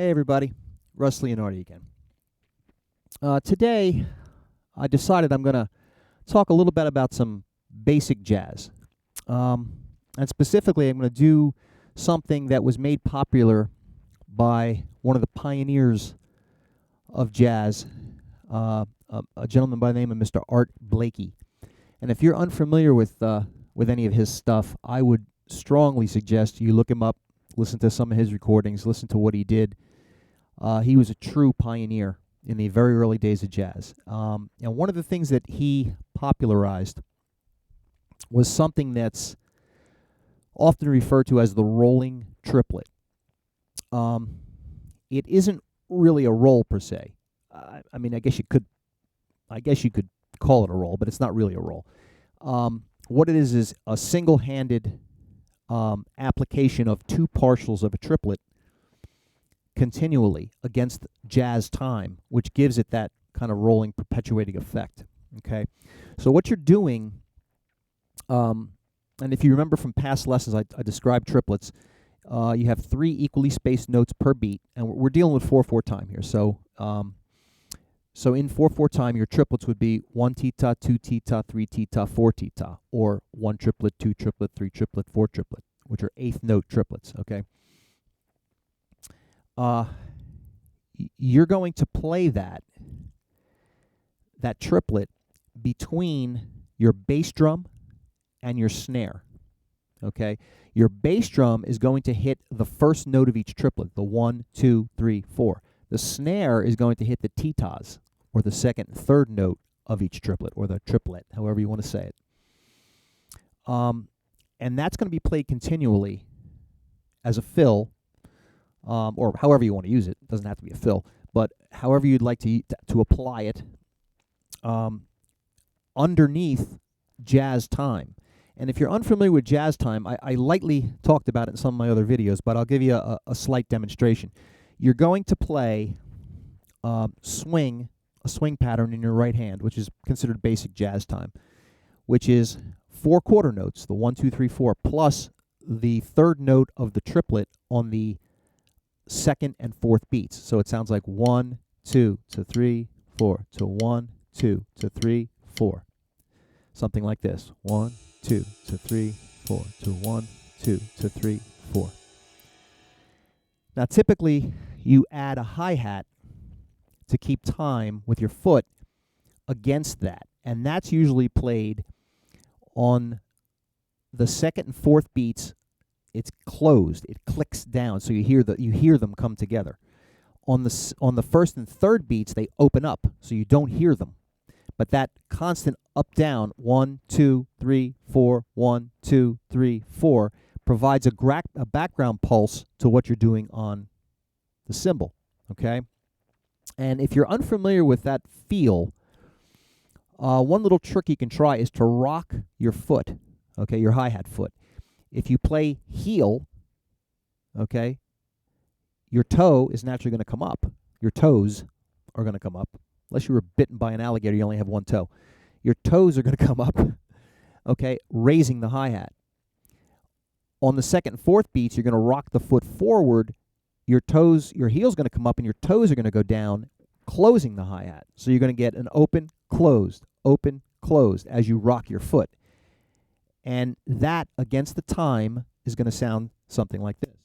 Hey everybody, Russ Leonardi again. Today, I decided I'm going to talk a little bit about some basic jazz. And specifically, I'm going to do something that was made popular by one of the pioneers of jazz, a gentleman by the name of Mr. Art Blakey. And if you're unfamiliar with any of his stuff, I would strongly suggest you look him up, listen to some of his recordings, listen to what he did. He was a true pioneer in the very early days of jazz. And one of the things that he popularized was something that's often referred to as the rolling triplet. It isn't really a roll per se. I mean, I guess you could call it a roll, but it's not really a roll. What it is a single-handed application of two partials of a triplet continually against jazz time, which gives it that kind of rolling, perpetuating effect. Okay, so what you're doing, and if you remember from past lessons, I described triplets. You have three equally spaced notes per beat, and we're dealing with 4/4 time here. So in 4/4 time, your triplets would be 1 tita, 2 tita, 3 tita, 4 tita, or 1 triplet, 2 triplet, 3 triplet, 4 triplet, which are eighth note triplets. Okay. You're going to play that triplet between your bass drum and your snare. Okay, your bass drum is going to hit the first note of each triplet, the 1, 2, 3, 4. The snare is going to hit the titas, or the second and third note of each triplet, or the triplet, however you want to say it. And that's going to be played continually as a fill, or however you want to use it. It doesn't have to be a fill, but however you'd like to apply it underneath jazz time. And if you're unfamiliar with jazz time, I lightly talked about it in some of my other videos, but I'll give you a slight demonstration. You're going to play a swing pattern in your right hand, which is considered basic jazz time, which is 4 quarter notes, the 1, 2, 3, 4, plus the third note of the triplet on the second and fourth beats. So it sounds like 1, 2 to 3, 4 to 1, 2 to 3, 4. Something like this. 1, 2 to 3, 4 to 1, 2 to 3, 4. Now typically you add a hi-hat to keep time with your foot against that, and that's usually played on the second and fourth beats. It's closed. It clicks down, so you hear them come together. On the first and third beats, they open up, so you don't hear them. But that constant up down 1, 2, 3, 4, 1, 2, 3, 4 provides a background pulse to what you're doing on the cymbal. Okay, and if you're unfamiliar with that feel, one little trick you can try is to rock your foot. Okay, your hi-hat foot. If you play heel, okay, your toe is naturally going to come up. Your toes are going to come up. Unless you were bitten by an alligator, you only have one toe. Your toes are going to come up, okay, raising the hi-hat. On the second and fourth beats, you're going to rock the foot forward. Your heel's going to come up, and your toes are going to go down, closing the hi-hat. So you're going to get an open, closed as you rock your foot. And that, against the time, is going to sound something like this.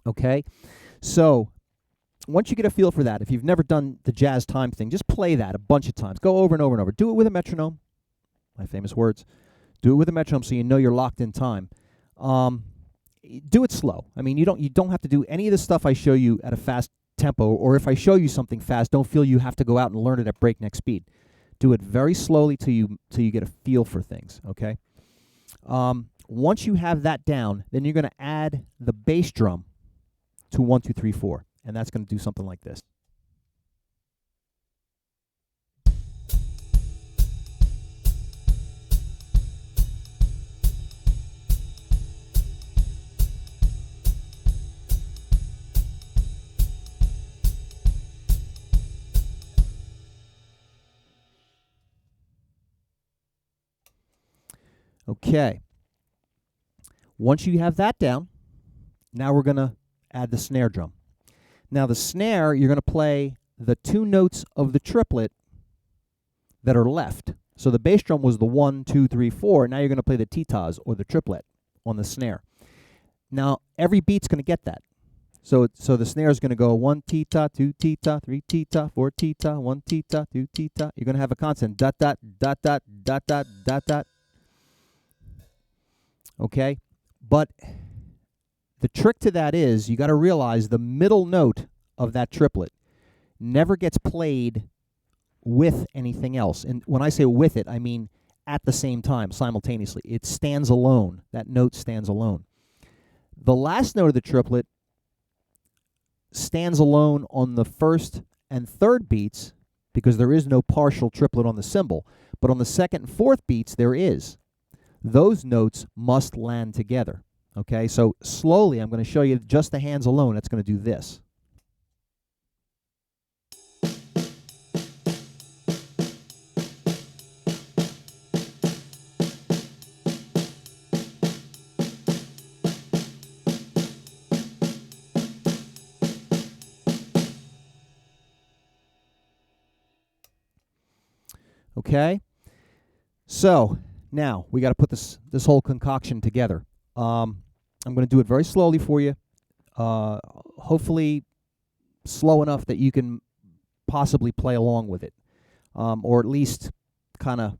Okay? So, once you get a feel for that, if you've never done the jazz time thing, just play that a bunch of times. Go over and over and over. Do it with a metronome. My famous words. Do it with a metronome so you know you're locked in time. Do it slow. I mean, you don't have to do any of the stuff I show you at a fast tempo, or if I show you something fast, don't feel you have to go out and learn it at breakneck speed. Do it very slowly till you get a feel for things, okay? Once you have that down, then you're going to add the bass drum to 1, 2, 3, 4, and that's going to do something like this. Okay. Once you have that down, now we're going to add the snare drum. Now the snare, you're going to play the 2 notes of the triplet that are left. So the bass drum was the 1, 2, 3, 4. Now you're going to play the titas, or the triplet, on the snare. Now every beat's going to get that. So the snare is going to go 1 tita, 2 tita, 3 tita, 4 tita, 1 tita, 2 tita. You're going to have a constant dot dot dot dot dot dot dot dot. Okay? But the trick to that is you got to realize the middle note of that triplet never gets played with anything else. And when I say with it, I mean at the same time, simultaneously. It stands alone. That note stands alone. The last note of the triplet stands alone on the first and third beats because there is no partial triplet on the cymbal. But on the second and fourth beats, there is. Those notes must land together. Okay, so slowly I'm going to show you just the hands alone. It's going to do this. Okay, so now we got to put this whole concoction together. I'm going to do it very slowly for you, hopefully slow enough that you can possibly play along with it, or at least kind of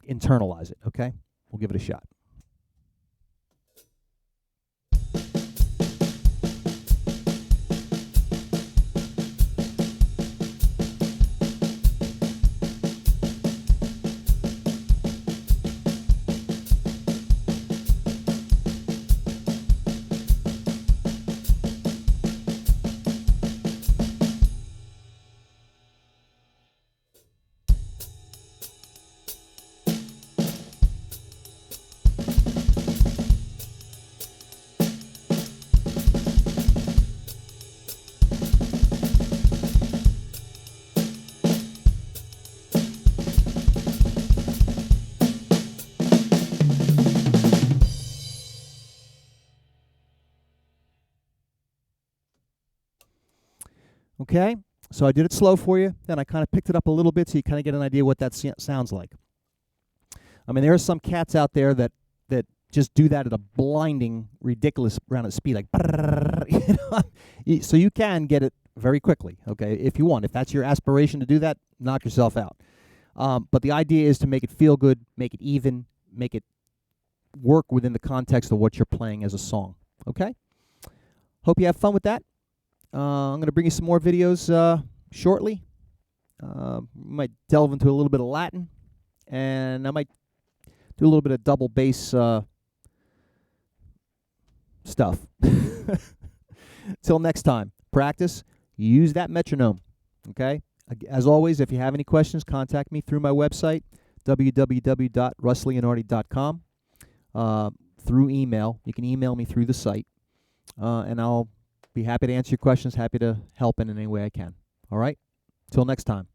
internalize it, okay? We'll give it a shot. Okay, so I did it slow for you, then I kind of picked it up a little bit so you kind of get an idea what that sounds like. I mean, there are some cats out there that just do that at a blinding, ridiculous amount of speed, like, you know? So you can get it very quickly, okay, if you want. If that's your aspiration to do that, knock yourself out. But the idea is to make it feel good, make it even, make it work within the context of what you're playing as a song, okay? Hope you have fun with that. I'm going to bring you some more videos shortly. Might delve into a little bit of Latin, and I might do a little bit of double bass stuff. Till next time, practice, use that metronome, okay? As always, if you have any questions, contact me through my website, www.russleonardi.com, through email. You can email me through the site, and I'll be happy to answer your questions, happy to help in any way I can. All right? Till next time.